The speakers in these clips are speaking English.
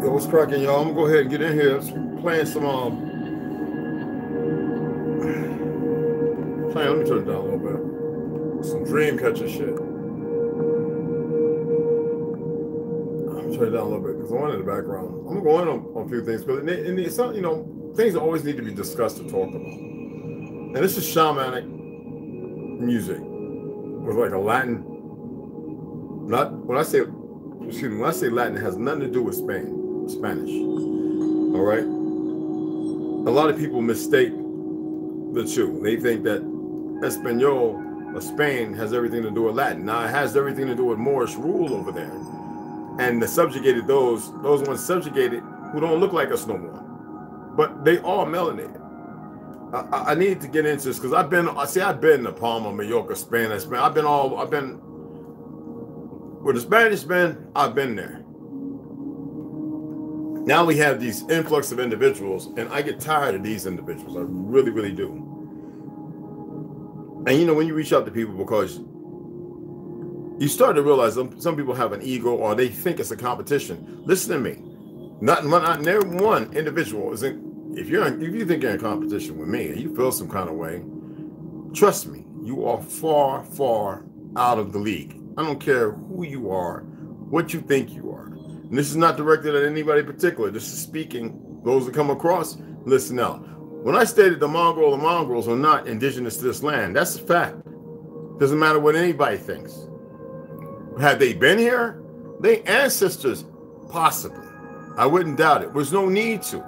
What's cracking, y'all? I'm gonna go ahead and get in here. Playing some let me turn it down a little bit. Some dream catcher shit. I'm turn it down a little bit because I want in the background. I'm gonna go in on a few things, but it's not, you know, things that always need to be discussed and talked about. And this is shamanic music with like a Latin. Not when I say, excuse me, when I say Latin, it has nothing to do with Spanish. All right. A lot of people mistake the two. They think that Espanol or Spain has everything to do with Latin. Now it has everything to do with Moorish rule over there, and the subjugated those ones subjugated who don't look like us no more, but they are melanated. I need to get into this because I've been to Palma, Mallorca, Spain. I've been where the Spanish been. I've been there. Now we have these influx of individuals, and I get tired of these individuals. I really, really do. And you know, when you reach out to people, because you start to realize some people have an ego, or they think it's a competition. Listen to me. Not one individual isn't. If you think you're in competition with me and you feel some kind of way, trust me, you are far, far out of the league. I don't care who you are, what you think you are. And this is not directed at anybody particular. This is speaking, those that come across, listen out. When I stated the Mongrels are not indigenous to this land, that's a fact. Doesn't matter what anybody thinks. Had they been here, their ancestors, possibly. I wouldn't doubt it. There's no need to.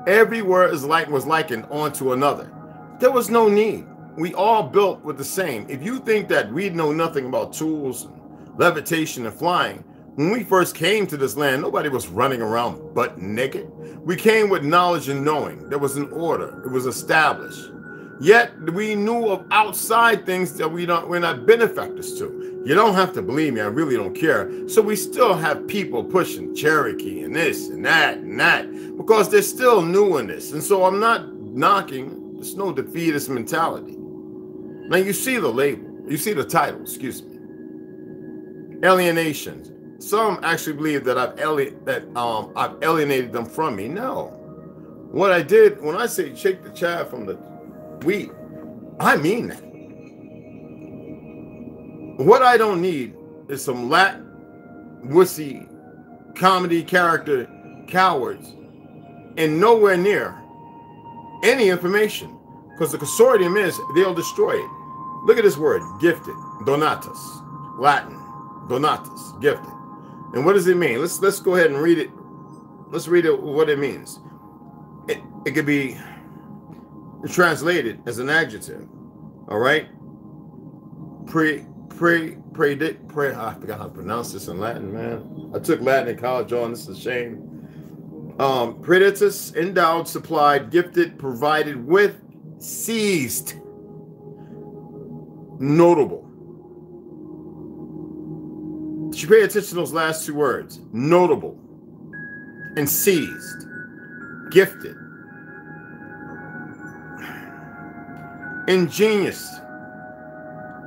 Everywhere was likened onto another. There was no need. We all built with the same. If you think that we know nothing about tools, and levitation, and flying, when we first came to this land, nobody was running around butt naked. We came with knowledge and knowing. There was an order. It was established. Yet we knew of outside things that we're not benefactors to. You don't have to believe me. I really don't care. So we still have people pushing Cherokee and this and that because they're still new in this. And so I'm not knocking. There's no defeatist mentality. Now you see the label. You see the title. Excuse me. alienation. Some actually believe that I've alienated them from me. No. What I did, when I say shake the chaff from the wheat, I mean that. What I don't need is some wussy comedy character cowards and nowhere near any information, because the consortium is they'll destroy it. Look at this word, gifted, donatus, Latin, donatus, gifted. And what does it mean? Let's go ahead and read it. Let's read it, what it means. It could be translated as an adjective. All right. I forgot how to pronounce this in Latin, man. I took Latin in college, John. This is a shame. Preditus, endowed, supplied, gifted, provided with, seized. Notable. Did you pay attention to those last two words? Notable and seized. Gifted. Ingenious.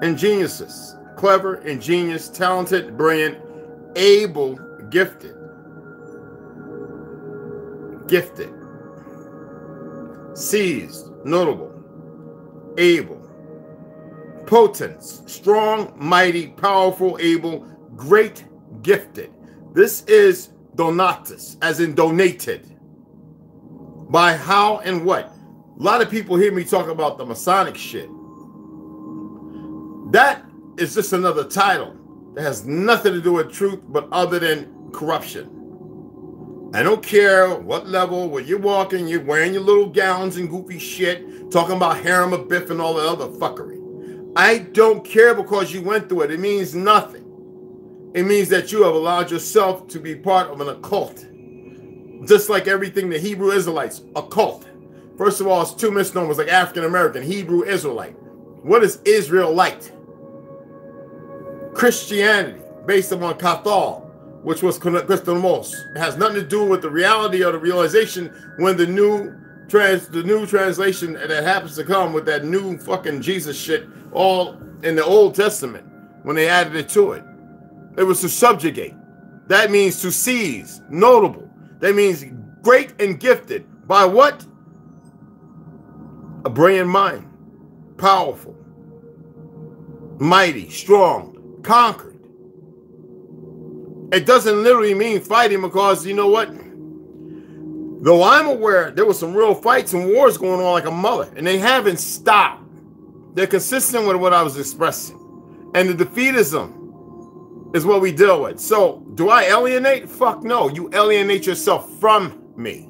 Ingenious. Clever, ingenious, talented, brilliant, able, gifted. Gifted. Seized, notable, able. Potence, strong, mighty, powerful, able, great, gifted. This is donatus, as in donated. By how and what? A lot of people hear me talk about the Masonic shit. That is just another title that has nothing to do with truth, but other than corruption. I don't care what level, where you're walking, you're wearing your little gowns and goofy shit, talking about harem of biff and all the other fuckery. I don't care because you went through it. It means nothing. It means that you have allowed yourself to be part of an occult. Just like everything the Hebrew Israelites, occult. First of all, it's two misnomers, like African American, Hebrew Israelite. What is Israelite? Christianity, based upon Cathal, which was Christamos. It has nothing to do with the reality or the realization when the new translation that happens to come with that new fucking Jesus shit, all in the Old Testament, when they added it to it. It was to subjugate. That means to seize, notable. That means great and gifted. By what? A brilliant mind, powerful, mighty, strong, conquered. It doesn't literally mean fighting, because you know what? Though I'm aware there was some real fights and wars going on like a mother, and they haven't stopped. They're consistent with what I was expressing. And the defeatism is what we deal with. So, do I alienate? Fuck no. You alienate yourself from me,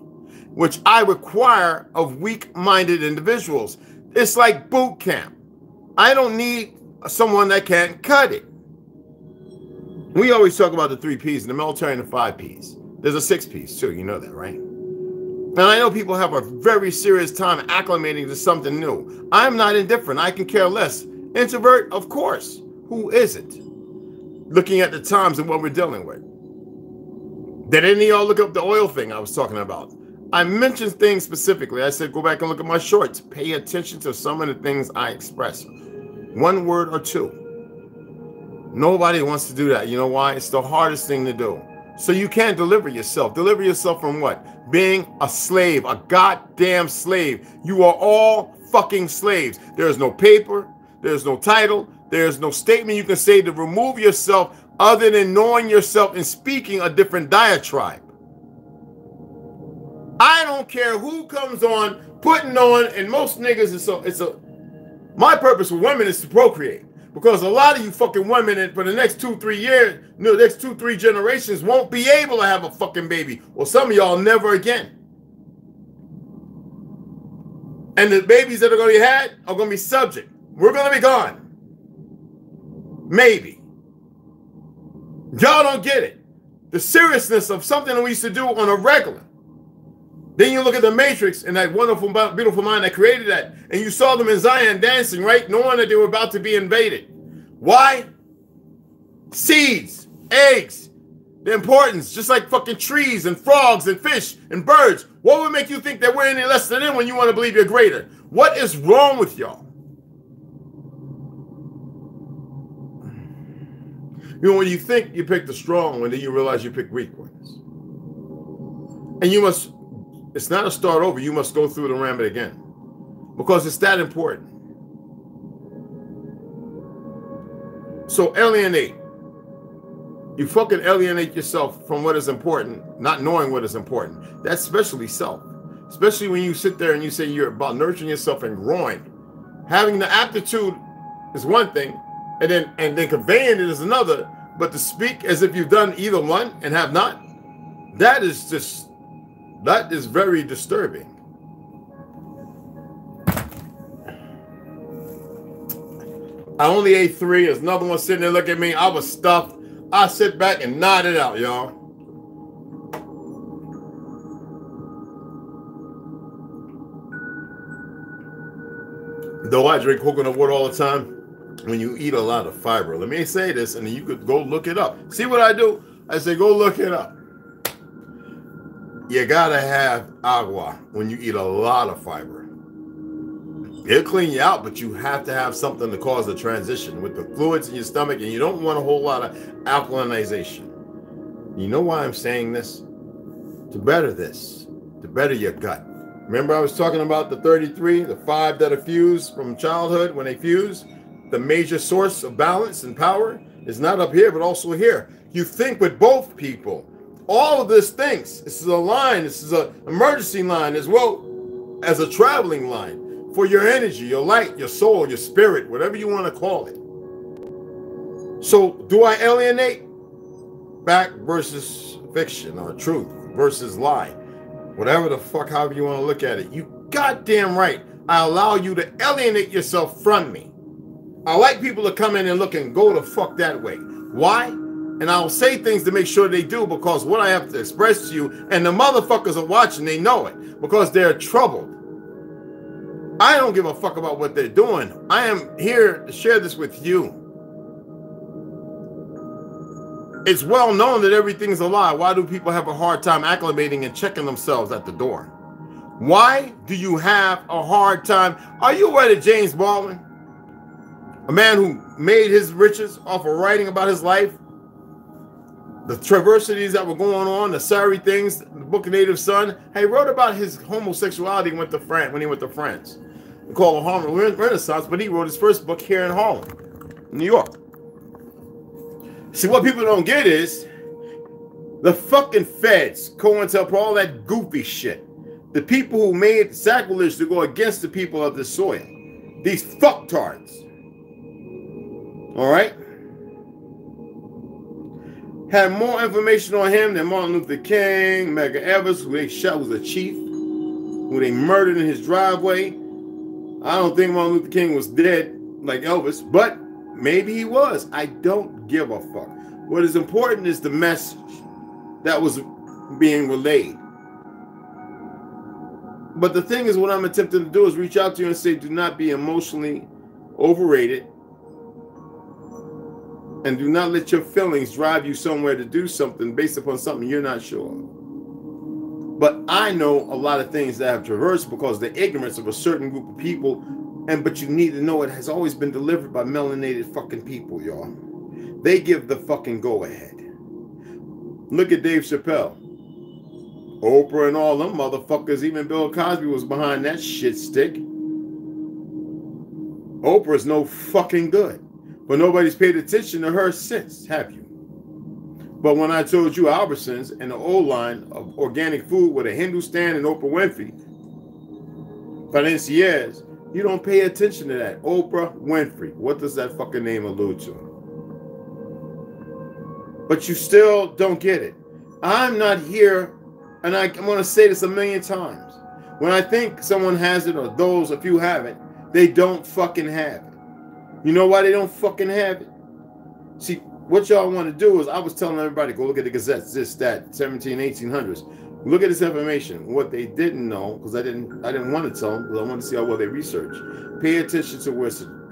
which I require of weak-minded individuals. It's like boot camp. I don't need someone that can't cut it. We always talk about the 3 Ps in the military and the 5 Ps. There's a 6 Ps too, you know that, right? And I know people have a very serious time acclimating to something new. I'm not indifferent. I can care less. Introvert, of course. Who isn't? Looking at the times and what we're dealing with. Did any of y'all look up the oil thing I was talking about? I mentioned things specifically. I said, go back and look at my shorts. Pay attention to some of the things I express. 1 word or 2. Nobody wants to do that. You know why? It's the hardest thing to do. So you can't deliver yourself. Deliver yourself from what? Being a slave, a goddamn slave. You are all fucking slaves. There is no paper. There's no title. There's no statement you can say to remove yourself other than knowing yourself and speaking a different diatribe. I don't care who comes on, putting on, and most niggas my purpose with women is to procreate. Because a lot of you fucking women for the next 2-3 years, no, next 2-3 generations won't be able to have a fucking baby. Or some of y'all never again. And the babies that are going to be had are going to be subject. We're going to be gone. Maybe. Y'all don't get it. The seriousness of something that we used to do on a regular. Then you look at the Matrix and that wonderful, beautiful mind that created that. And you saw them in Zion dancing, right? Knowing that they were about to be invaded. Why? Seeds, eggs, the importance, just like fucking trees and frogs and fish and birds. What would make you think that we're any less than them when you want to believe you're greater? What is wrong with y'all? You know, when you think you picked the strong one, then you realize you picked weak ones. And you must, it's not a start over, you must go through the rammet again. Because it's that important. So alienate. You fucking alienate yourself from what is important, not knowing what is important. That's especially self. Especially when you sit there and you say you're about nurturing yourself and growing. Having the aptitude is one thing, and then conveying it is another. But to speak as if you've done either one and have not, that is very disturbing. I only ate 3. There's another one sitting there looking at me. I was stuffed. I sit back and nod it out, y'all. Though I drink coconut water all the time, when you eat a lot of fiber, let me say this, and then you could go look it up. See what I do? I say go look it up. You gotta have agua when you eat a lot of fiber. It'll clean you out, but you have to have something to cause the transition with the fluids in your stomach, and you don't want a whole lot of alkalinization. You know why I'm saying this? To better this, to better your gut. Remember I was talking about the 33, the 5 that are fused from childhood when they fuse? The major source of balance and power is not up here, but also here. You think with both people. All of this thinks. This is a line. This is an emergency line as well as a traveling line for your energy, your light, your soul, your spirit, whatever you want to call it. So do I alienate? Fact versus fiction, or truth versus lie. Whatever the fuck, however you want to look at it. You goddamn right. I allow you to alienate yourself from me. I like people to come in and look and go the fuck that way. Why? And I'll say things to make sure they do, because what I have to express to you, and the motherfuckers are watching, they know it, because they're troubled. I don't give a fuck about what they're doing. I am here to share this with you. It's well known that everything's a lie. Why do people have a hard time acclimating and checking themselves at the door? Why do you have a hard time? Are you aware that James Baldwin, a man who made his riches off of writing about his life, the traversities that were going on, the sorry things, the Book of Native Son, he wrote about his homosexuality when he went to France. We call it Harlem Renaissance, but he wrote his first book here in Harlem, New York. See, what people don't get is the fucking feds, COINTELPRO, all that goofy shit. The people who made sacrilege to go against the people of this soil. These fucktards. All right? Had more information on him than Martin Luther King, Medgar Evers, who they shot, was a chief, who they murdered in his driveway. I don't think Martin Luther King was dead like Elvis, but maybe he was. I don't give a fuck. What is important is the message that was being relayed. But the thing is, what I'm attempting to do is reach out to you and say, do not be emotionally overrated. And do not let your feelings drive you somewhere to do something based upon something you're not sure of. But I know a lot of things that have traversed because of the ignorance of a certain group of people. But you need to know it has always been delivered by melanated fucking people, y'all. They give the fucking go-ahead. Look at Dave Chappelle. Oprah and all them motherfuckers. Even Bill Cosby was behind that shit stick. Oprah's no fucking good. But nobody's paid attention to her since, have you? But when I told you Albertsons and the old line of organic food with a Hindustan and Oprah Winfrey, financiers, you don't pay attention to that. Oprah Winfrey. What does that fucking name allude to? But you still don't get it. I'm not here, and I'm going to say this a million times. When I think someone has it, or those, a few have it, they don't fucking have it. You know why they don't fucking have it? See, what y'all want to do is, I was telling everybody, go look at the Gazettes, this, that, 1800s. Look at this information. What they didn't know, because I didn't want to tell them, because I wanted to see how well they research. Pay attention to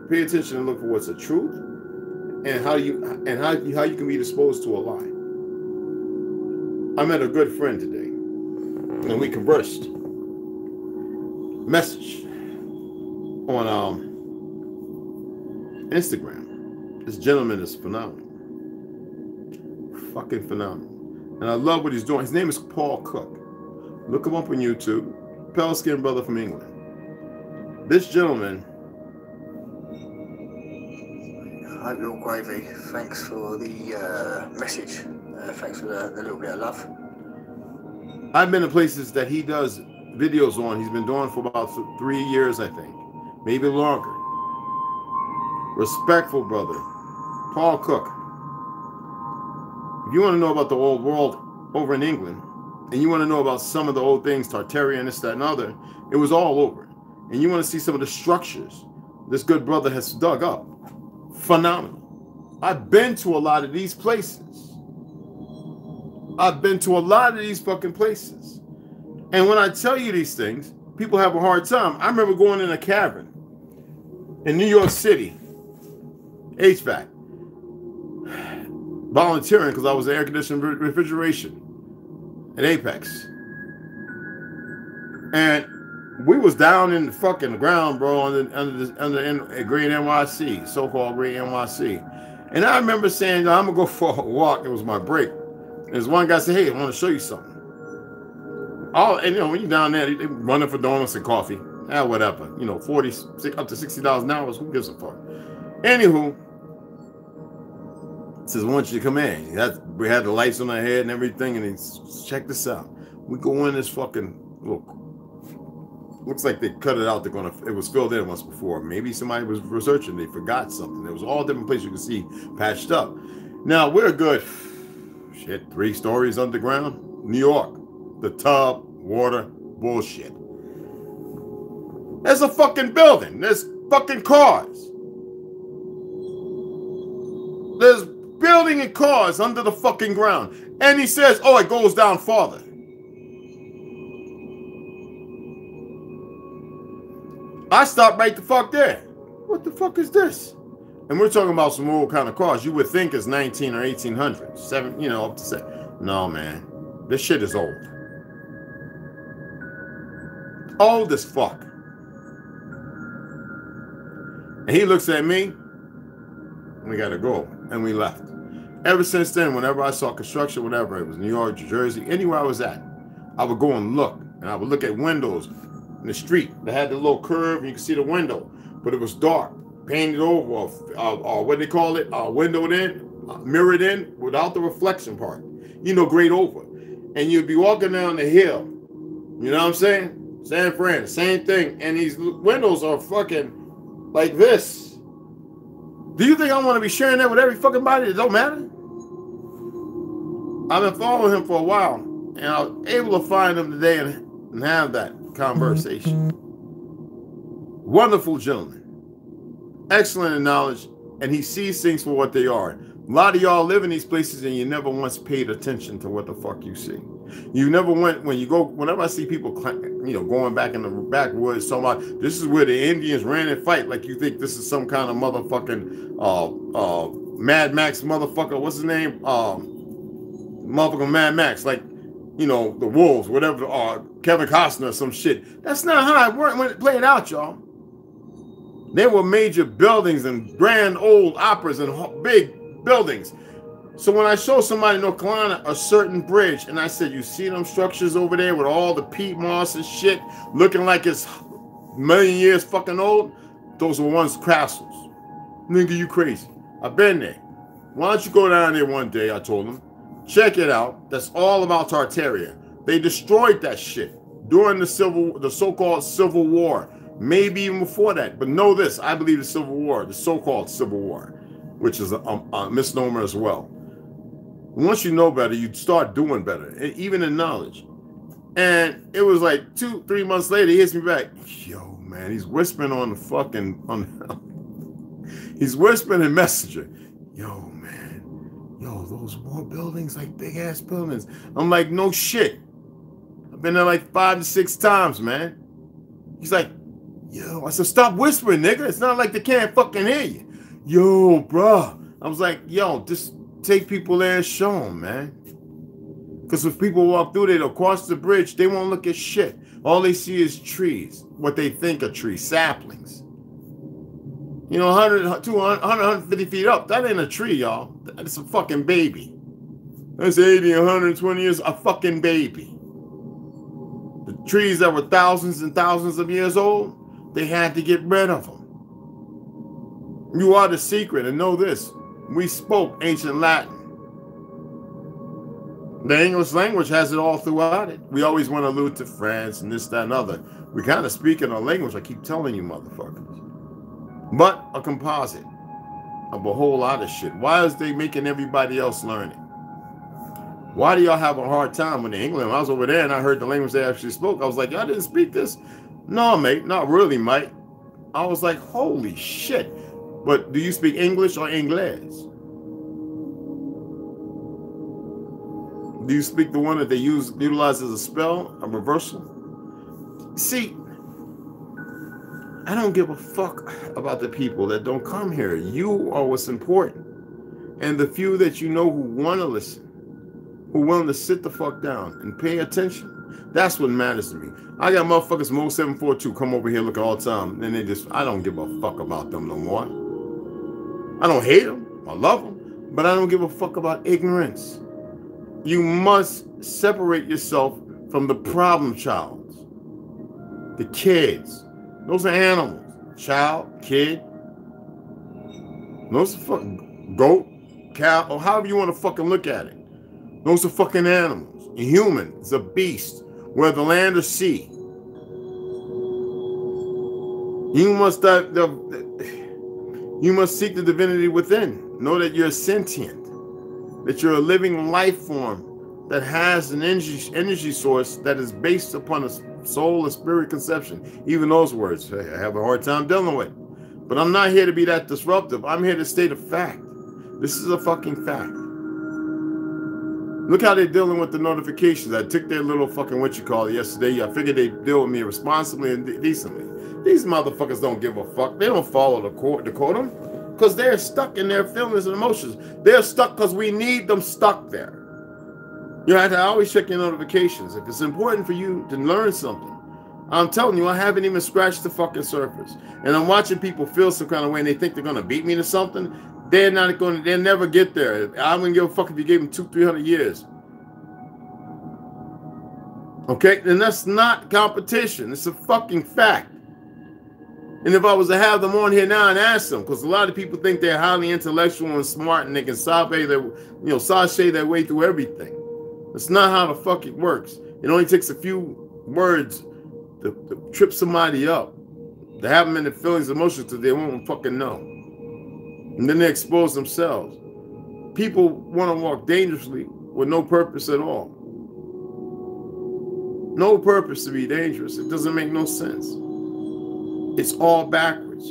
pay attention and look for what's the truth, and how you can be disposed to a lie. I met a good friend today, and we conversed. Message on Instagram. This gentleman is phenomenal. fucking phenomenal. And I love what he's doing. His name is Paul Cook. Look him up on YouTube. Pale skinned brother from England. This gentleman. Hi, Bill Gravy. Thanks for the message. Thanks for the little bit of love. I've been to places that he does videos on. He's been doing for about 3 years, I think. Maybe longer. Respectful brother. Paul Cook. If you want to know about the old world over in England, and you want to know about some of the old things, Tartarian, this, that, and other, it was all over. And you want to see some of the structures this good brother has dug up. Phenomenal. I've been to a lot of these places. I've been to a lot of these fucking places. And when I tell you these things, people have a hard time. I remember going in a cavern in New York City, HVAC, volunteering because I was in air conditioning refrigeration at Apex. And we was down in the fucking ground, bro, under Great NYC, so-called Great NYC. And I remember saying, I'm gonna go for a walk. It was my break. And there's one guy said, hey, I want to show you something. And you know, when you're down there, they running for donuts and coffee. Whatever. You know, 40 up to $60 an hour. Who gives a fuck? Anywho, says, I want you to come in. We had the lights on our head and everything, and he says, check this out. We go in this fucking, look, looks like they cut it out. It was filled in once before. Maybe somebody was researching. They forgot something. There was all different places you could see patched up. Now, we're good. Shit, 3 stories underground. New York. The tub, water, bullshit. There's a fucking building. There's fucking cars. There's building and cars under the fucking ground. And he says, oh, it goes down farther. I stopped right the fuck there. What the fuck is this? And we're talking about some old kind of cars. You would think it's 19 or 1800s. 7, you know, up to 7. No, man. This shit is old. Old as fuck. And he looks at me. We gotta go. And we left. Ever since then, whenever I saw construction, whatever, it was New York, New Jersey, anywhere I was at, I would go and look. And I would look at windows in the street. They had the little curve, and you could see the window. But it was dark, painted over, what they call it, windowed in, mirrored in, without the reflection part. You know, grayed over. And you'd be walking down the hill. You know what I'm saying? San Fran, same thing. And these windows are fucking like this. Do you think I want to be sharing that with every fucking body? It don't matter. I've been following him for a while, and I was able to find him today and have that conversation. Wonderful gentleman. Excellent in knowledge, and he sees things for what they are. A lot of y'all live in these places and you never once paid attention to what the fuck you see. You never went, whenever I see people, you know, going back in the backwoods, talking about this is where the Indians ran and fight, like you think this is some kind of motherfucking Mad Max motherfucker, what's his name? Motherfucking Mad Max, like, you know, the Wolves, whatever, Kevin Costner or some shit. That's not how it worked when it played out, y'all. There were major buildings and grand old operas and big buildings. So when I show somebody in North Carolina a certain bridge, and I said, you see them structures over there with all the peat moss and shit looking like it's a million years fucking old? Those were once castles. Nigga, you crazy. I've been there. Why don't you go down there one day, I told him. Check it out. That's all about Tartaria. They destroyed that shit during the so-called Civil War. Maybe even before that. But know this, I believe the Civil War, the so-called Civil War, which is a misnomer as well. Once you know better, you start doing better, even in knowledge. And it was like 2-3 months later, he hits me back. Yo, man, he's whispering on the fucking, he's whispering in Messenger. Yo, man, yo, those more buildings, like big ass buildings. I'm like, no shit. I've been there like 5 to 6 times, man. He's like, yo, I said, stop whispering, nigga. It's not like they can't fucking hear you. Yo, bro. I was like, yo, just take people there and show them, man. Because if people walk through there, they'll cross the bridge, they won't look at shit. All they see is trees, what they think are trees, saplings. You know, 100, 200, 150 feet up, that ain't a tree, y'all. That's a fucking baby. That's 80, 120 years, a fucking baby. The trees that were thousands and thousands of years old, they had to get rid of them. You are the secret, and know this. We spoke ancient Latin. The English language has it all throughout it. We always want to allude to France and this, that, and other. We kind of speak in a language, I keep telling you motherfuckers. But a composite of a whole lot of shit. Why is they making everybody else learn it? Why do y'all have a hard time with England? When I was over there and I heard the language they actually spoke, I was like, y'all didn't speak this? No, mate, not really, mate. I was like, holy shit. But do you speak English or Inglés? Do you speak the one that they utilize as a spell, a reversal? See, I don't give a fuck about the people that don't come here. You are what's important. And the few that you know who want to listen, who are willing to sit the fuck down and pay attention, that's what matters to me. I got motherfuckers Mo 742 come over here look all the time, and they just, I don't give a fuck about them no more. I don't hate them, I love them, but I don't give a fuck about ignorance. You must separate yourself from the problem childs, the kids. Those are animals. Child, kid. Those are fucking goat, cow, or however you want to fucking look at it. Those are fucking animals. A human is a beast, whether land or sea. You must seek the divinity within. Know that you're sentient, that you're a living life form that has an energy source that is based upon a soul and spirit conception. Even those words I have a hard time dealing with. But I'm not here to be that disruptive. I'm here to state a fact. This is a fucking fact. Look how they're dealing with the notifications. I took their little fucking yesterday. I figured they'd deal with me responsibly and decently. These motherfuckers don't give a fuck. They don't follow the decorum because they're stuck in their feelings and emotions. They're stuck because we need them stuck there. You have to always check your notifications. If it's important for you to learn something, I'm telling you, I haven't even scratched the fucking surface. And I'm watching people feel some kind of way and they think they're going to beat me to something. They'll never get there. I wouldn't give a fuck if you gave them 200-300 years. Okay? And that's not competition. It's a fucking fact. And if I was to have them on here now and ask them, because a lot of people think they're highly intellectual and smart and they can sashay their way through everything. That's not how the fuck it works. It only takes a few words to trip somebody up, to have them in the feelings and emotions that they won't fucking know. And then they expose themselves. People want to walk dangerously with no purpose at all. No purpose to be dangerous. It doesn't make no sense. It's all backwards.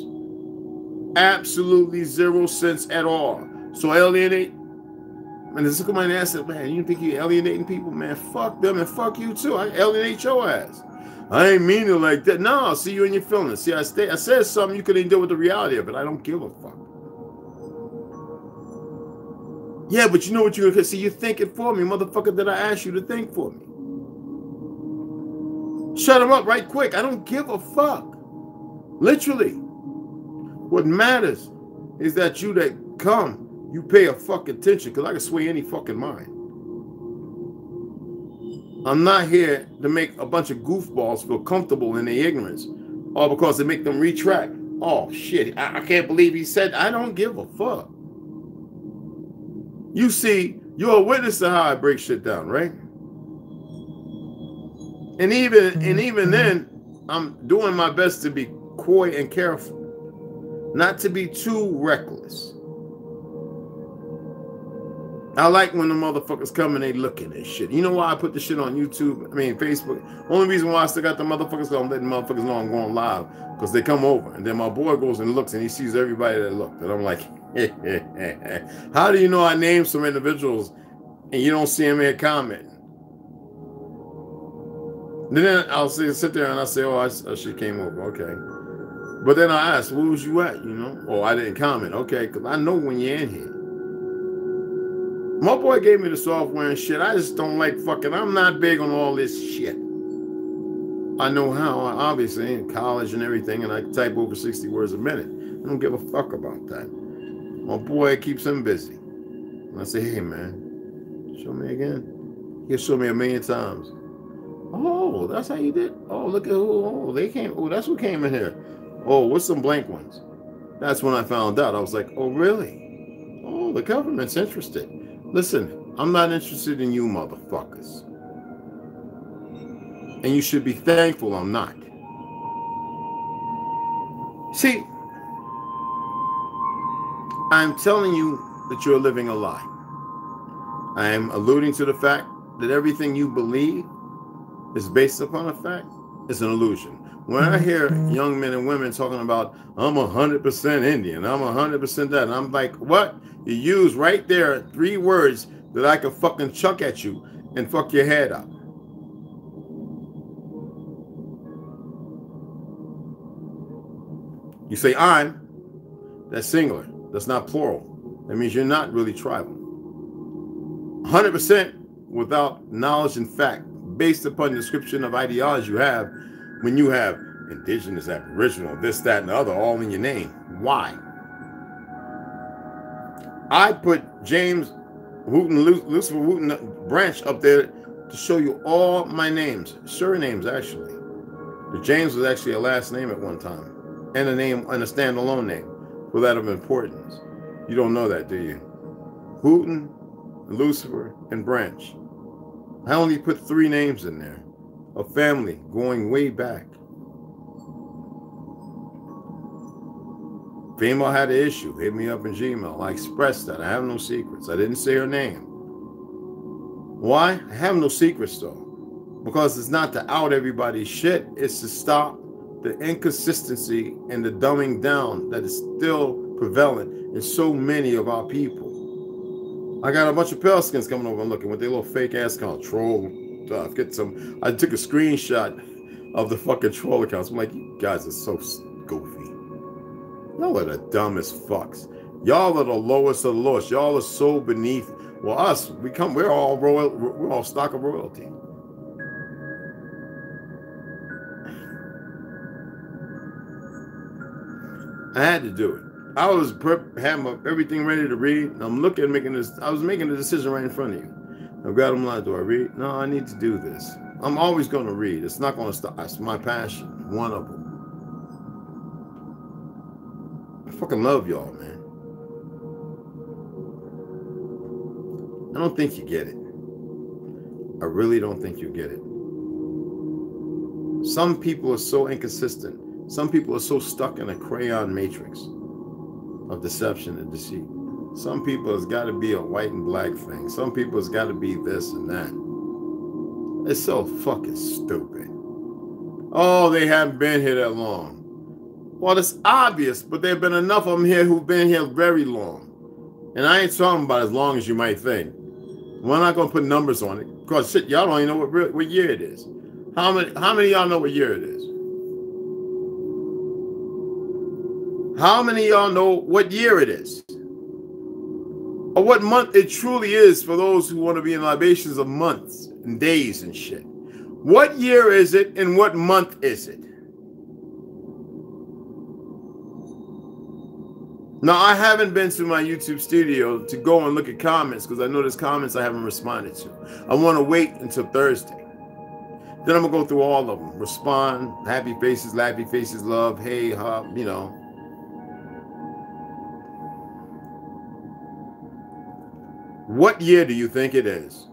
Absolutely zero sense at all. So alienate. And there's somebody that said, man, you think you're alienating people? Man, fuck them and fuck you too. I alienate your ass. I ain't mean it like that. No, I'll see you in your feelings. See, I said something you couldn't deal with the reality of it. I don't give a fuck. Yeah, but you know what you're going to see? You're thinking for me, motherfucker, that I asked you to think for me. Shut him up right quick. I don't give a fuck. Literally. What matters is that you that come, you pay a fucking attention, because I can sway any fucking mind. I'm not here to make a bunch of goofballs feel comfortable in their ignorance, or because they make them retract. Oh, shit, I can't believe he said, I don't give a fuck. You see, you're a witness to how I break shit down, right? And even then, I'm doing my best to be coy and careful, not to be too reckless. I like when the motherfuckers come and they looking at shit. You know why I put the shit on YouTube? Facebook. Only reason why I still got the motherfuckers, I'm letting motherfuckers know I'm going live, because they come over. And then my boy goes and looks and he sees everybody that looked. And I'm like, how do you know I named some individuals and you don't see them here commenting? Then I'll sit there and I say, oh, she came over. Okay. But then I ask, where was you at? You know? Oh, I didn't comment. Okay, because I know when you're in here. My boy gave me the software and shit. I just don't like fucking, I'm not big on all this shit. I know how, obviously, in college and everything, and I type over 60 words a minute. I don't give a fuck about that. My boy keeps him busy. And I say, hey, man, Show me again. You show me a million times. Oh, that's how you did. Oh, look at who. Oh, they came. Oh, that's who came in here. Oh, what's some blank ones? That's when I found out. I was like, oh, really? Oh, the government's interested. Listen, I'm not interested in you motherfuckers. And you should be thankful I'm not. See, I'm telling you that you're living a lie. I am alluding to the fact that everything you believe is based upon a fact. It's an illusion. When I hear young men and women talking about, I'm 100% Indian, I'm 100% that, and I'm like, what? You use right there 3 words that I could fucking chuck at you and fuck your head up. You say I'm, that's singular. That's not plural. That means you're not really tribal. 100% without knowledge and fact, based upon the description of ideology you have, when you have indigenous, aboriginal, this, that, and the other, all in your name. Why? I put James Wooten, Lucifer Wooten Branch up there to show you all my names, surnames actually. The James was actually a last name at one time, and a name and a standalone name for that of importance. You don't know that, do you? Wooten, Lucifer, and Branch. I only put 3 names in there. A family going way back. Female had an issue. Hit me up in Gmail. I expressed that. I have no secrets. I didn't say her name. Why? I have no secrets though. Because it's not to out everybody's shit. It's to stop the inconsistency and the dumbing down that is still prevalent in so many of our people. I got a bunch of pale skins coming over and looking with their little fake ass account. Troll stuff. Get some. I took a screenshot of the fucking troll accounts. I'm like, you guys are so goofy. Y'all are the dumbest fucks. Y'all are the lowest of the lowest. Y'all are so beneath. Well, us, we're all royal. We're all stock of royalty. I had to do it. I was having everything ready to read. And I'm looking, I was making a decision right in front of you. I got them like, do I read? No, I need to do this. I'm always going to read. It's not going to stop. It's my passion. One of them. I fucking love y'all, man. I don't think you get it. I really don't think you get it. Some people are so inconsistent. Some people are so stuck in a crayon matrix of deception and deceit. Some people has got to be a white and black thing. Some people has got to be this and that. It's so fucking stupid. Oh, they haven't been here that long. Well, it's obvious, but there have been enough of them here who've been here very long. And I ain't talking about as long as you might think. We're not going to put numbers on it. Because shit, y'all don't even know what year it is. How many of y'all know what year it is? How many of y'all know what year it is? Or what month it truly is for those who want to be in libations of months and days and shit. What year is it and what month is it? Now, I haven't been to my YouTube studio to go and look at comments because I know there's comments I haven't responded to. I want to wait until Thursday. Then I'm going to go through all of them. Respond, happy faces, laughy faces, love, hey, you know. What year do you think it is?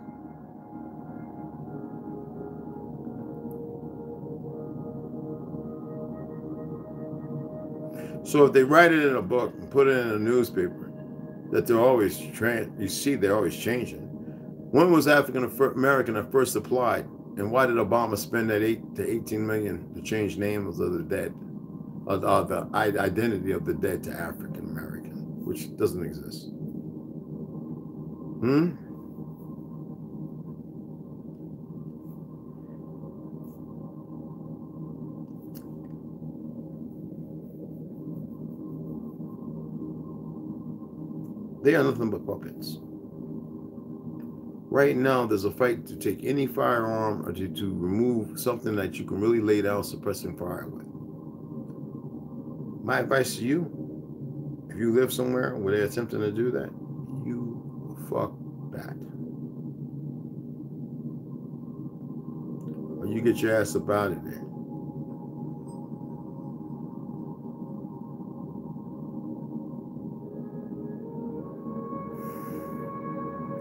So if they write it in a book and put it in a newspaper, that they're always you see they're always changing. When was African American at first applied, and why did Obama spend that $8 to $18 million to change names of the dead, the identity of the dead to African American, which doesn't exist? They are nothing but puppets. Right now, there's a fight to take any firearm or to remove something that you can really lay down suppressing fire with. My advice to you, if you live somewhere where they're attempting to do that, you fuck that. You get your ass up out of there.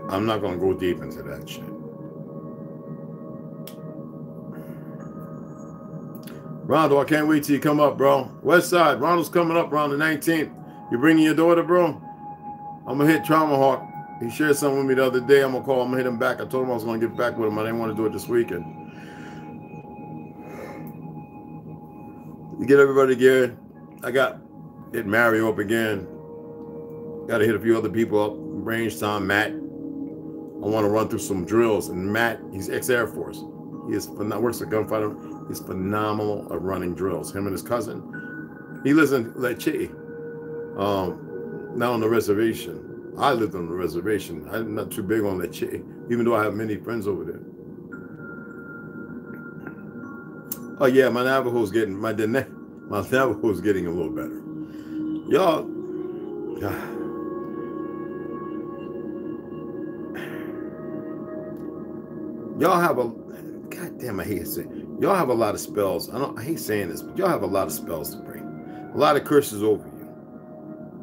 I'm not going to go deep into that shit. Rondo, I can't wait till you come up, bro. West Side, Rondo's coming up around the 19th. You bringing your daughter, bro? I'm going to hit Trauma Hawk. He shared something with me the other day. I'm going to call him and hit him back. I told him I was going to get back with him. I didn't want to do it this weekend. You get everybody again. I got hit Mario up again. Got to hit a few other people up. Range time, Matt. I want to run through some drills. And Matt, he's ex-Air Force. He is works at gunfighter. He's phenomenal at running drills. Him and his cousin. He lives in Leche. Now on the reservation. I lived on the reservation. I'm not too big on Leche, even though I have many friends over there. Oh yeah, my Navajo's getting my Navajo's getting a little better. Y'all. Y'all have a, goddamn, I hate to say, y'all have a lot of spells. I hate saying this, but y'all have a lot of spells to bring. A lot of curses over you.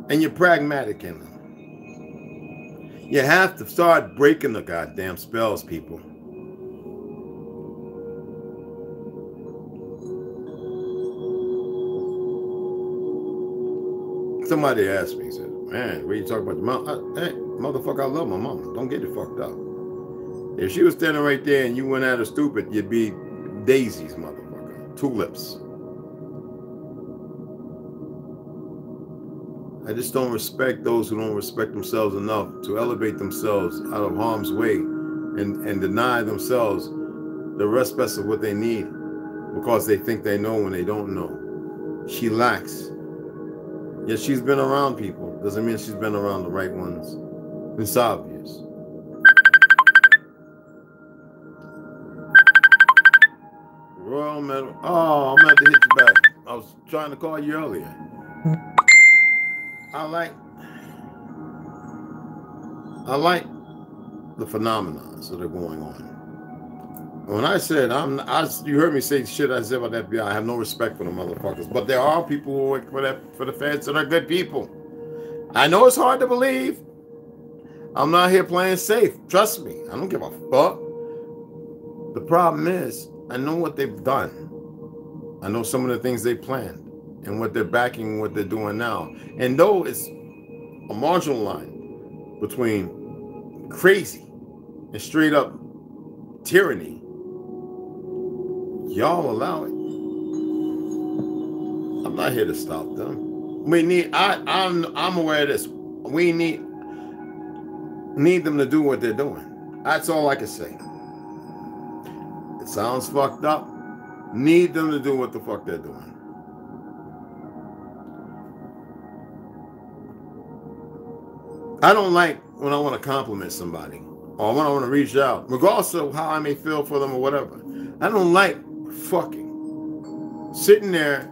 And you're pragmatic in them. You have to start breaking the goddamn spells, people. Somebody asked me, he said, man, what are you talking about your mom? Hey, motherfucker, I love my mama. Don't get it fucked up. If she was standing right there and you went at her stupid, you'd be daisies, motherfucker. Tulips. I just don't respect those who don't respect themselves enough to elevate themselves out of harm's way and deny themselves the respect of what they need because they think they know when they don't know. She lacks. Yet she's been around people. Doesn't mean she's been around the right ones. It's obvious. Royal Medal. Oh, I'm going to hit you back. I was trying to call you earlier. I like the phenomena that are going on. When I said, you heard me say shit I said about the FBI, I have no respect for the motherfuckers. But there are people who work for the feds that are good people. I know it's hard to believe. I'm not here playing safe. Trust me. I don't give a fuck. The problem is, I know what they've done. I know some of the things they planned and what they're backing and what they're doing now. And though it's a marginal line between crazy and straight up tyranny, y'all allow it. I'm not here to stop them. We need, I'm aware of this. We need them to do what they're doing. That's all I can say. It sounds fucked up. Need them to do what the fuck they're doing. I don't like when I want to compliment somebody or when I want to reach out, regardless of how I may feel for them or whatever. I don't like fucking sitting there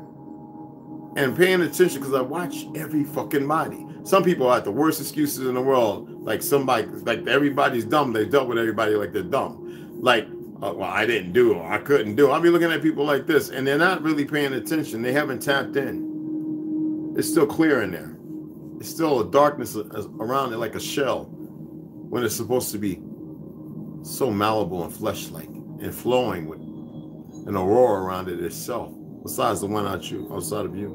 and paying attention because I watch every fucking body. Some people have the worst excuses in the world. Like somebody, like everybody's dumb. They dealt with everybody like they're dumb. Like, well, I didn't do it. Or I couldn't do it. I'll be looking at people like this and they're not really paying attention. They haven't tapped in. It's still clear in there. It's still a darkness around it like a shell when it's supposed to be so malleable and flesh-like and flowing with an aurora around it itself, besides the one outside of you.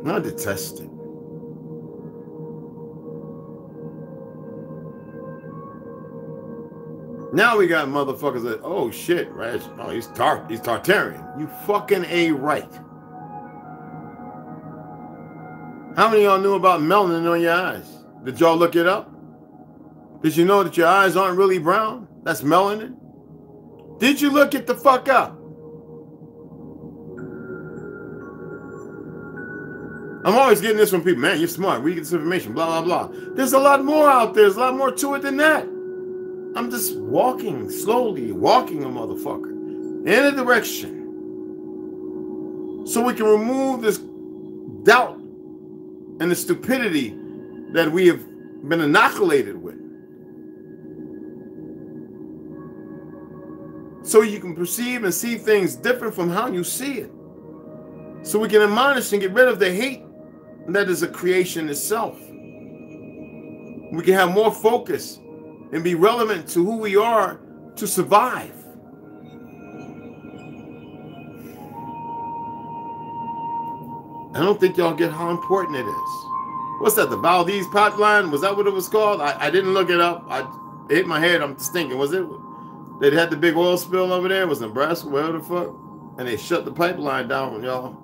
And I detest it. Now we got motherfuckers that, oh shit, right? Oh, he's Tartarian. You fucking A right. How many of y'all knew about melanin on your eyes? Did y'all look it up? Did you know that your eyes aren't really brown? That's melanin. Did you look it the fuck up? I'm always getting this from people. Man, you're smart. We get this information, blah, blah, blah. There's a lot more out there. There's a lot more to it than that. I'm just walking, slowly walking a motherfucker in a direction so we can remove this doubt and the stupidity that we have been inoculated with. so you can perceive and see things different from how you see it. So we can admonish and get rid of the hate that is a creation itself. We can have more focus and be relevant to who we are to survive. I don't think y'all get how important it is. What's that, the Valdez pipeline? Was that what it was called? I didn't look it up. I hit my head. I'm just thinking, was it? They had the big oil spill over there. It was Nebraska, wherever the fuck. And they shut the pipeline down, y'all.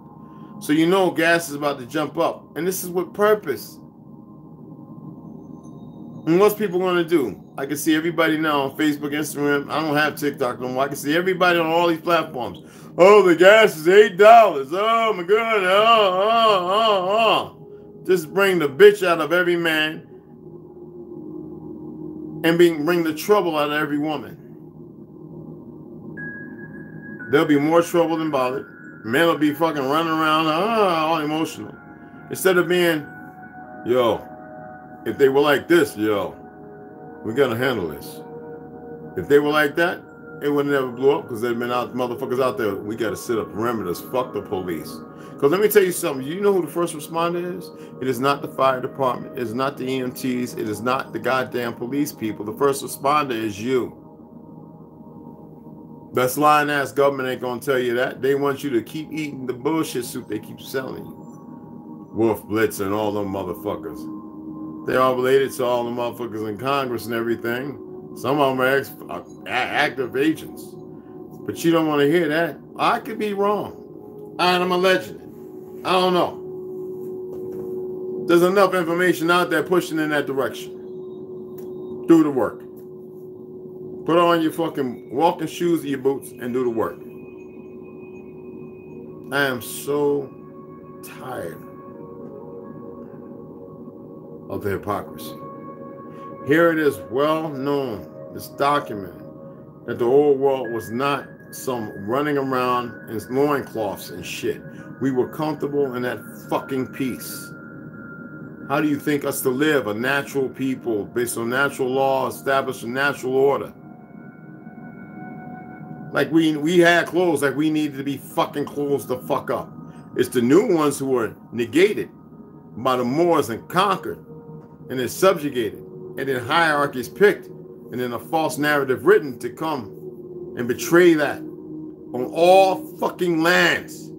So you know gas is about to jump up. And this is with purpose. And what's people going to do? I can see everybody now on Facebook, Instagram. I don't have TikTok no more. I can see everybody on all these platforms. Oh, the gas is $8. Oh, my God. Just bring the bitch out of every man and bring the trouble out of every woman. There'll be more trouble than bothered. Men will be fucking running around all emotional. Instead of being, yo, if they were like this, yo, we gotta handle this. If they were like that, it would never blow up because there'd been motherfuckers out there. We gotta set up perimeters. Fuck the police. Because let me tell you something. You know who the first responder is? It is not the fire department. It is not the EMTs. It is not the goddamn police people. The first responder is you. That's lying ass government ain't gonna tell you that. They want you to keep eating the bullshit soup they keep selling you. Wolf Blitz and all them motherfuckers. They're all related to all the motherfuckers in Congress and everything. Some of them are active agents. But you don't want to hear that. I could be wrong. I'm alleging it. I don't know. There's enough information out there pushing in that direction. Do the work. Put on your fucking walking shoes and your boots and do the work. I am so tired of the hypocrisy. Here it is, well known, it's documented, that the old world was not some running around in loincloths and shit. We were comfortable in that fucking peace. How do you think us to live? A natural people, based on natural law, establish a natural order. Like we had clothes, like we needed to be fucking closed the fuck up. It's the new ones who were negated by the Moors and conquered and then subjugated and then hierarchies picked and then a false narrative written to come and betray that on all fucking lands.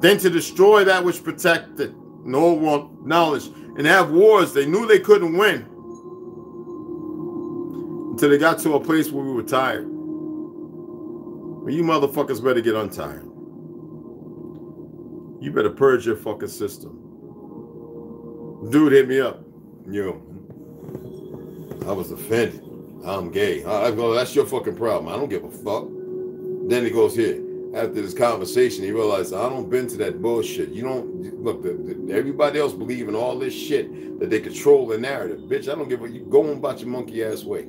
Then to destroy that which protected no world knowledge and have wars they knew they couldn't win. Until they got to a place where we were tired. Well, you motherfuckers better get untired. You better purge your fucking system. Dude hit me up. Yo, I was offended. I'm gay. I go, that's your fucking problem. I don't give a fuck. Then he goes here. After this conversation, he realized I don't been to that bullshit. You don't look. Everybody else believe in all this shit that they control the narrative. Bitch, I don't give a. You go on about your monkey ass way.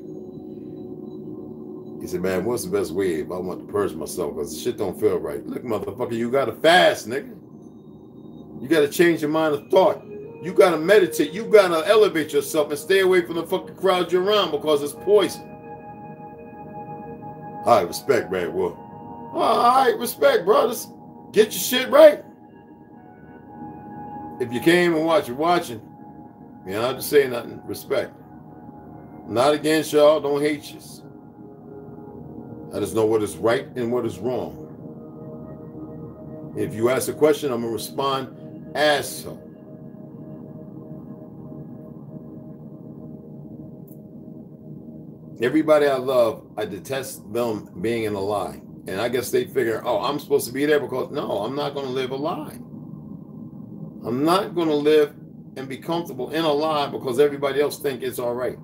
He said, man, what's the best way if I want to purge myself? Because shit don't feel right. Look, motherfucker, you got to fast, nigga. You got to change your mind of thought. You got to meditate. You got to elevate yourself and stay away from the fucking crowd you're around because it's poison. All right, respect, man. Well, all right, respect, brothers. Get your shit right. If you came and watch, you're watching. You don't have to say nothing. Respect. Not against y'all. Don't hate you. I just know what is right and what is wrong. If you ask a question, I'm going to respond as so. Everybody I love, I detest them being in a lie. And I guess they figure, oh, I'm supposed to be there because, no, I'm not going to live a lie. I'm not going to live and be comfortable in a lie because everybody else think it's all right.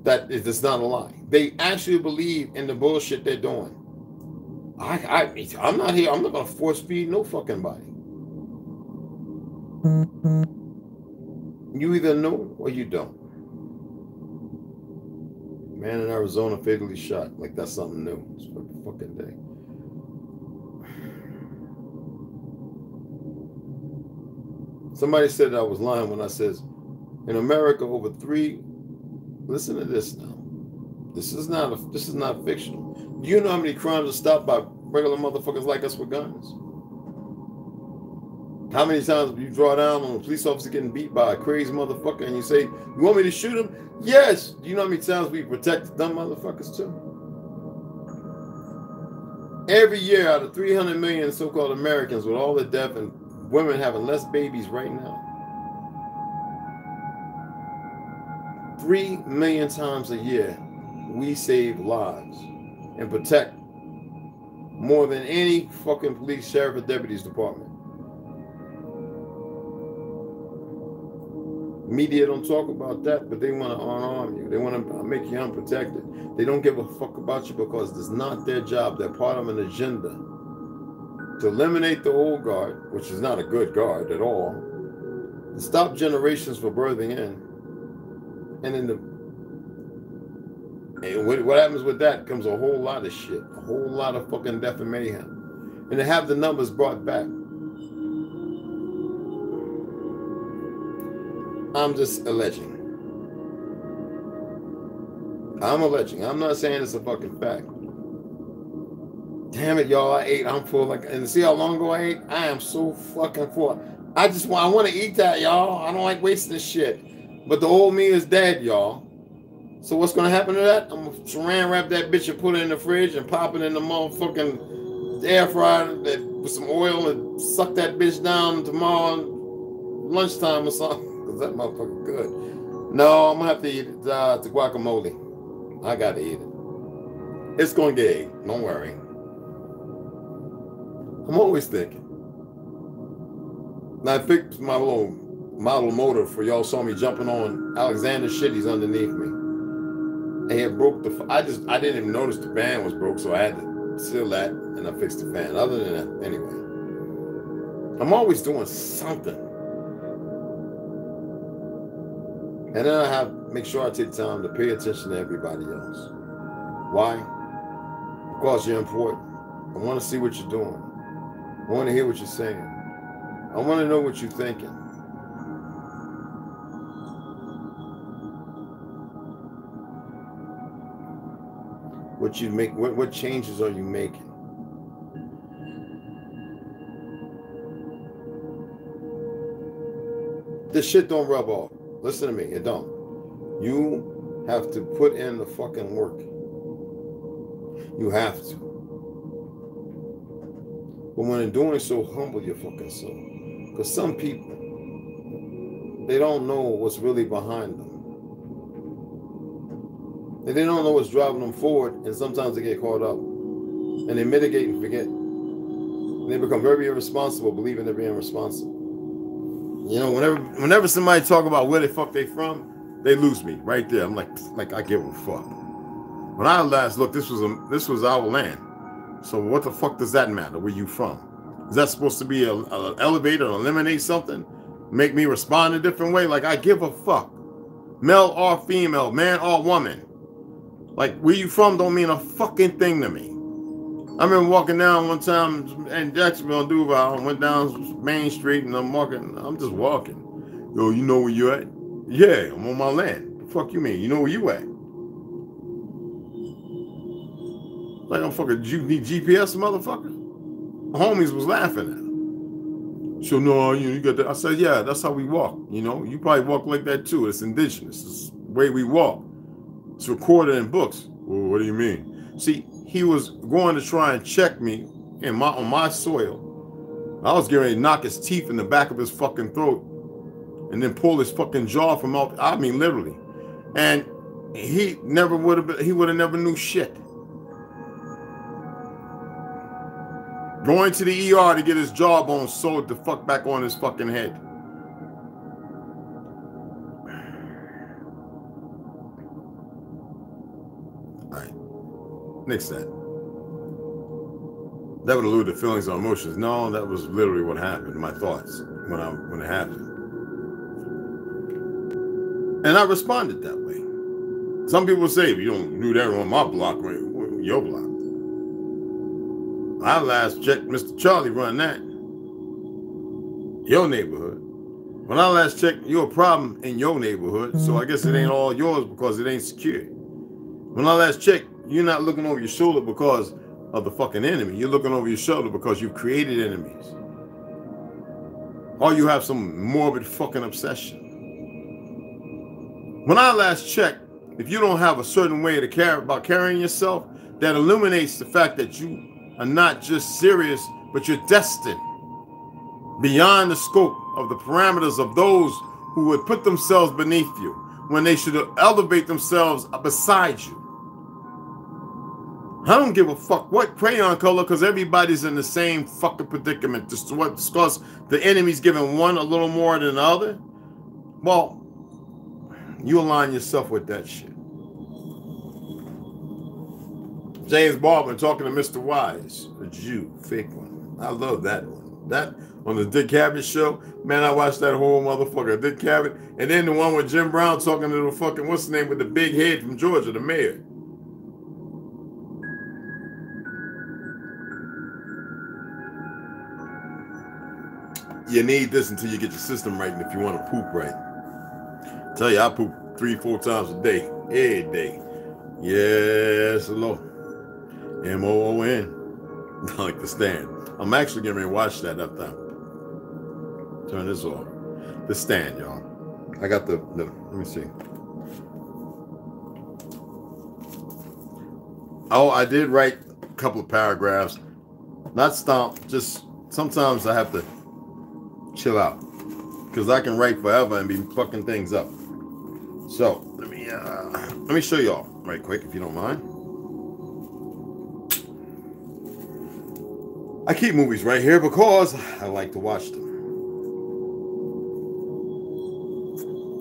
That is not a lie. They actually believe in the bullshit they're doing. I'm not here. I'm not going to force feed no fucking body. You either know or you don't. Man in Arizona fatally shot. Like that's something new. It's a fucking day. Somebody said I was lying when I says in America listen to this now. This is not fictional. Do you know how many crimes are stopped by regular motherfuckers like us with guns? How many times you draw down on a police officer getting beat by a crazy motherfucker and you say, you want me to shoot him? Yes. Do you know how many times we protect dumb motherfuckers too? Every year out of 300 million so-called Americans with all the death and women having less babies right now, 3 million times a year, we save lives and protect more than any fucking police, sheriff, or deputy's department. Media don't talk about that, but they want to unarm you. They want to make you unprotected. They don't give a fuck about you because it's not their job. They're part of an agenda to eliminate the old guard, which is not a good guard at all, to stop generations from birthing in. And what happens with that comes a whole lot of shit, a whole lot of fucking death and mayhem. And to have the numbers brought back. I'm just alleging. I'm alleging. I'm not saying it's a fucking fact. Damn it, y'all, I ate. I'm full. And see how long ago I ate? I am so fucking full. I want to eat that, y'all. I don't like wasting shit. But the old me is dead, y'all. So what's going to happen to that? I'm going to saran wrap that bitch and put it in the fridge and pop it in the motherfucking air fryer with some oil and suck that bitch down tomorrow lunchtime or something. Because that motherfucker good. No, I'm going to have to eat the guacamole. I got to eat it. It's going to get ate. Don't worry. I'm always thinking. And I fixed my little model motor for y'all saw me jumping on Alexander's shit. He's underneath me. And it broke I didn't even notice the fan was broke, so I had to seal that and I fixed the fan. Other than that, anyway. I'm always doing something. And then I make sure I take time to pay attention to everybody else. Why? Because you're important. I want to see what you're doing. I want to hear what you're saying. I want to know what you're thinking. What changes are you making? This shit don't rub off. Listen to me, it don't. You have to put in the fucking work. You have to. But when in doing so, humble your fucking soul. Because some people, they don't know what's really behind them. And they don't know what's driving them forward, and sometimes they get caught up. And they mitigate and forget. And they become very irresponsible, believing they're being responsible. You know, whenever somebody talk about where the fuck they from, they lose me right there. I'm like I give a fuck. When I last looked, this was our land. So what the fuck does that matter? Where you from? Is that supposed to be an elevator or eliminate something? Make me respond a different way? Like I give a fuck. Male or female, man or woman. Like where you from don't mean a fucking thing to me. I remember walking down one time in Jacksonville, Duval, and went down Main Street, and I'm just walking. Yo, you know where you at? Yeah, I'm on my land. The fuck you mean? You know where you at? Like I'm fucking, you need GPS, motherfucker? Homies was laughing at him. So no, you got that. I said, yeah, that's how we walk. You know, you probably walk like that too. It's indigenous. It's the way we walk. It's recorded in books. Well, what do you mean? See, he was going to try and check me on my soil. I was getting ready to knock his teeth in the back of his fucking throat and then pull his fucking jaw from out. I mean, literally. And he would have never knew shit. Going to the ER to get his jawbone sewed the fuck back on his fucking head. Nix that. That would allude to feelings or emotions. No, that was literally what happened. My thoughts when it happened, and I responded that way. Some people say, "You don't do that on my block, your block." I last checked, Mr. Charlie run that your neighborhood. When I last checked, you're a problem in your neighborhood, so I guess it ain't all yours because it ain't secure. When I last checked, you're not looking over your shoulder because of the fucking enemy. You're looking over your shoulder because you've created enemies. Or you have some morbid fucking obsession. When I last checked, if you don't have a certain way to care about carrying yourself, that illuminates the fact that you are not just serious, but you're destined beyond the scope of the parameters of those who would put themselves beneath you when they should elevate themselves beside you. I don't give a fuck what crayon color, because everybody's in the same fucking predicament. Just what, because the enemy's giving one a little more than the other. Well, you align yourself with that shit. James Baldwin talking to Mr. Wise, a Jew, fake one. I love that one. That on the Dick Cavett show, man, I watched that whole motherfucker, Dick Cavett, and then the one with Jim Brown talking to the fucking, what's the name, with the big head from Georgia, the mayor. You need this until you get your system right, and if you want to poop right. I tell you, I poop 3-4 times a day, every day. Yes, hello. M-O-O-N, like The Stand. I'm actually getting ready to watch that after I turn this off. The Stand, y'all. I got the let me see. Oh, I did write a couple of paragraphs. Not stomp, just sometimes I have to chill out. Because I can write forever and be fucking things up. So, let me show y'all right quick, if you don't mind. I keep movies right here because I like to watch them.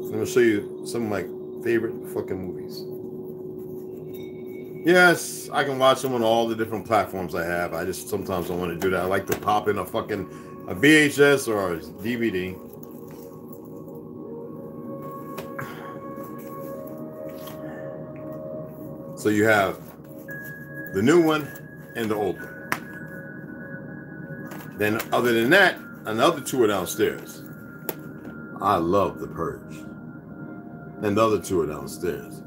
I'm going to show you some of my favorite fucking movies. Yes, I can watch them on all the different platforms I have. I just sometimes don't want to do that. I like to pop in a VHS or a DVD. So you have the new one and the old one. Then other than that, another two are downstairs. I love The Purge. And the other two are downstairs.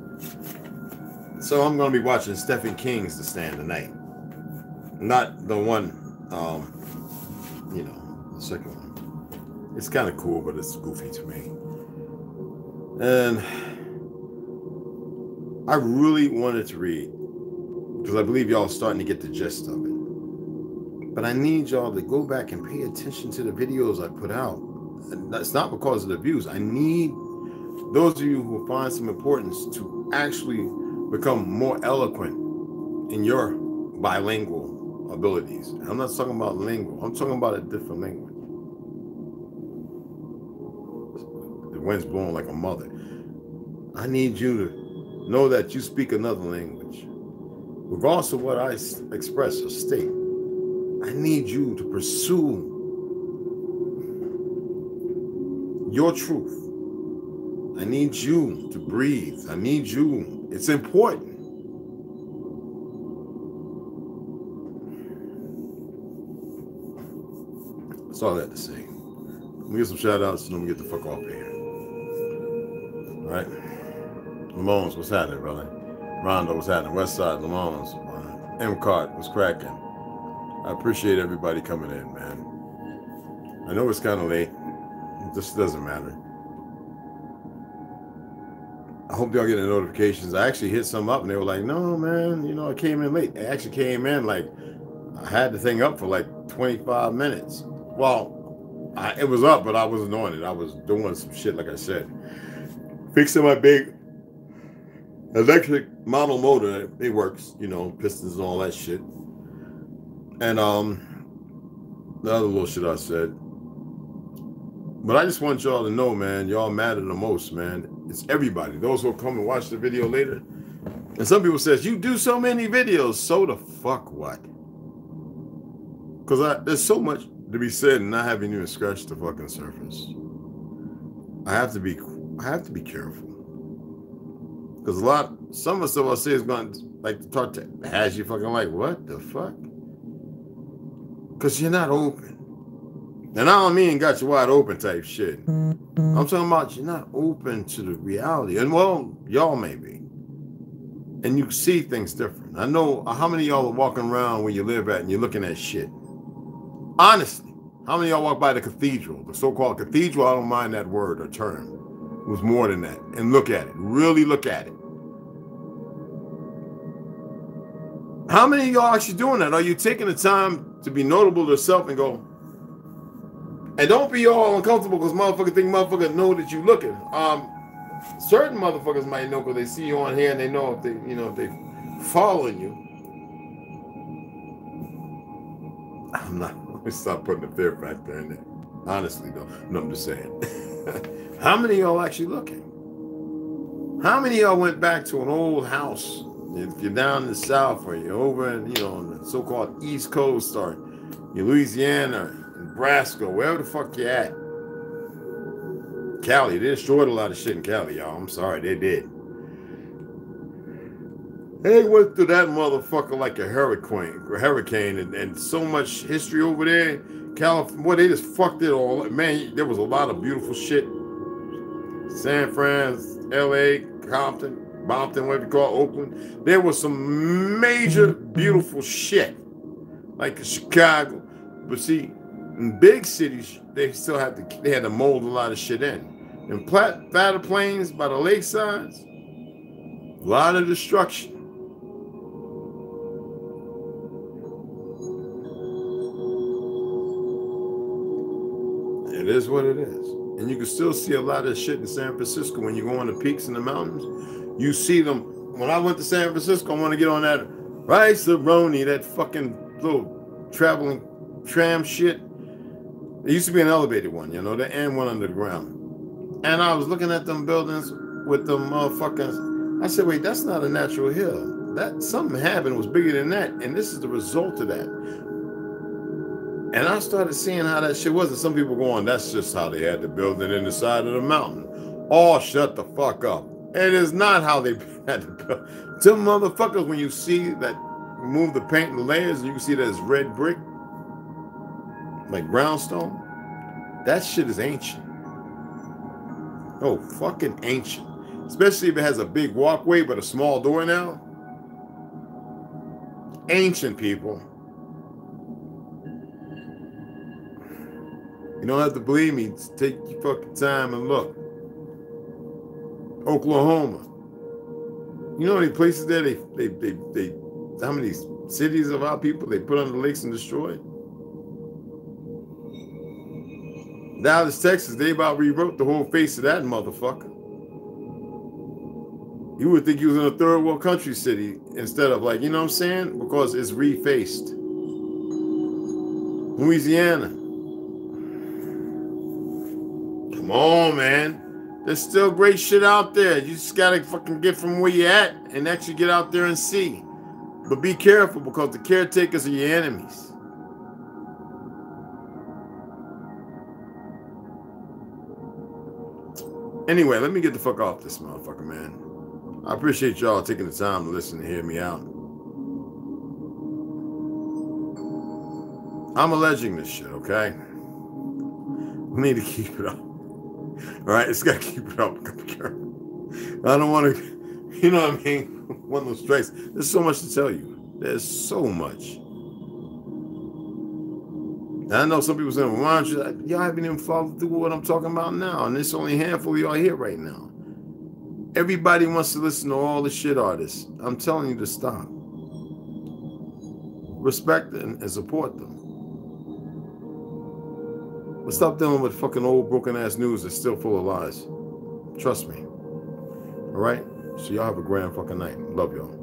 So I'm going to be watching Stephen King's The Stand tonight. Not the one, you know, the second one. It's kind of cool, but it's goofy to me. And I really wanted to read, because I believe y'all are starting to get the gist of it. But I need y'all to go back and pay attention to the videos I put out. And that's not because of the views. I need those of you who find some importance to actually become more eloquent in your bilingual abilities. I'm not talking about lingual. I'm talking about a different language. The wind's blowing like a mother. I need you to know that you speak another language. Regardless of what I express or state, I need you to pursue your truth. I need you to breathe. I need you. It's important. That's all I had to say. Let me get some shout outs and then we get the fuck off of here. All right. Lamones, what's happening, brother? Rondo, what's happening? Westside, Lamones. M-Cart, what's cracking? I appreciate everybody coming in, man. I know it's kind of late. It just doesn't matter. I hope y'all getting notifications. I actually hit some up and they were like, no, man, you know, I came in late. I actually came in like, I had the thing up for like 25 minutes. Well, it was up, but I wasn't on it. I was doing some shit, like I said. Fixing my big electric model motor. It works, you know, pistons and all that shit. And the other little shit I said. But I just want y'all to know, man, y'all matter the most, man. It's everybody. Those who will come and watch the video later. And some people says, you do so many videos. So the fuck what? Because there's so much to be said and I haven't even scratched the fucking surface. I have to be careful. Because some of the stuff I say is going to like to talk to has you fucking like, what the fuck? Because you're not open. And I don't mean got you wide open type shit. I'm talking about you're not open to the reality. And well, y'all may be. And you see things different. I know how many of y'all are walking around where you live at and you're looking at shit. Honestly, how many of y'all walk by the cathedral, the so-called cathedral? I don't mind that word or term. It was more than that. And look at it. Really look at it. How many of y'all actually doing that? Are you taking the time to be notable to yourself and go, and don't be all uncomfortable because motherfuckers think motherfuckers know that you looking. Certain motherfuckers might know because they see you on here and they know if they, you know, if they following you. I'm not. Let me stop putting the fear factor in there. Honestly, though, no, I'm just saying. How many of y'all actually looking? How many of y'all went back to an old house? If you're down in the South or you're over in, you know, on the so-called East Coast or you're Louisiana, Nebraska, wherever the fuck you at. Cali, they destroyed a lot of shit in Cali, y'all. I'm sorry, they did. They went through that motherfucker like a hurricane, and so much history over there. California, boy, they just fucked it all. Man, there was a lot of beautiful shit. San Fran, LA, Compton, whatever you call it, Oakland. There was some major beautiful shit, like Chicago. But see, in big cities, they still had to mold a lot of shit in. In flatter plains by the lakesides, a lot of destruction. It is what it is. And you can still see a lot of shit in San Francisco when you go on the peaks in the mountains. You see them. When I went to San Francisco, I want to get on that Rice-A-Roni, that fucking little traveling tram shit. There used to be an elevated one, you know, and one under the ground. And I was looking at them buildings with them motherfuckers. I said, wait, that's not a natural hill. That something happened was bigger than that. And this is the result of that. And I started seeing how that shit was. And some people going, that's just how they had to build it in the side of the mountain. Oh, shut the fuck up. It is not how they had to build. Some motherfuckers, when you see that, move the paint and layers, and you can see that it's red brick, like brownstone, that shit is ancient. Oh, fucking ancient. Especially if it has a big walkway but a small door now. Ancient, people. You don't have to believe me. Just take your fucking time and look. Oklahoma. You know how many places there how many cities of our people they put on the lakes and destroyed? Dallas, Texas, they about rewrote the whole face of that motherfucker. You would think you was in a third world country city instead of, like, you know what I'm saying? Because it's refaced. Louisiana. Come on, man. There's still great shit out there. You just gotta fucking get from where you're at and actually get out there and see. But be careful because the caretakers are your enemies. Anyway, let me get the fuck off this motherfucker, man. I appreciate y'all taking the time to listen and hear me out. I'm alleging this shit, okay? We need to keep it up. All right, it's got to keep it up. I don't want to, you know what I mean? One of those strikes. There's so much to tell you. There's so much. And I know some people saying, well, why don't you? Y'all haven't even followed through with what I'm talking about now. And there's only a handful of y'all here right now. Everybody wants to listen to all the shit artists. I'm telling you to stop. Respect them and support them. But stop dealing with fucking old broken ass news that's still full of lies. Trust me. All right? So y'all have a grand fucking night. Love y'all.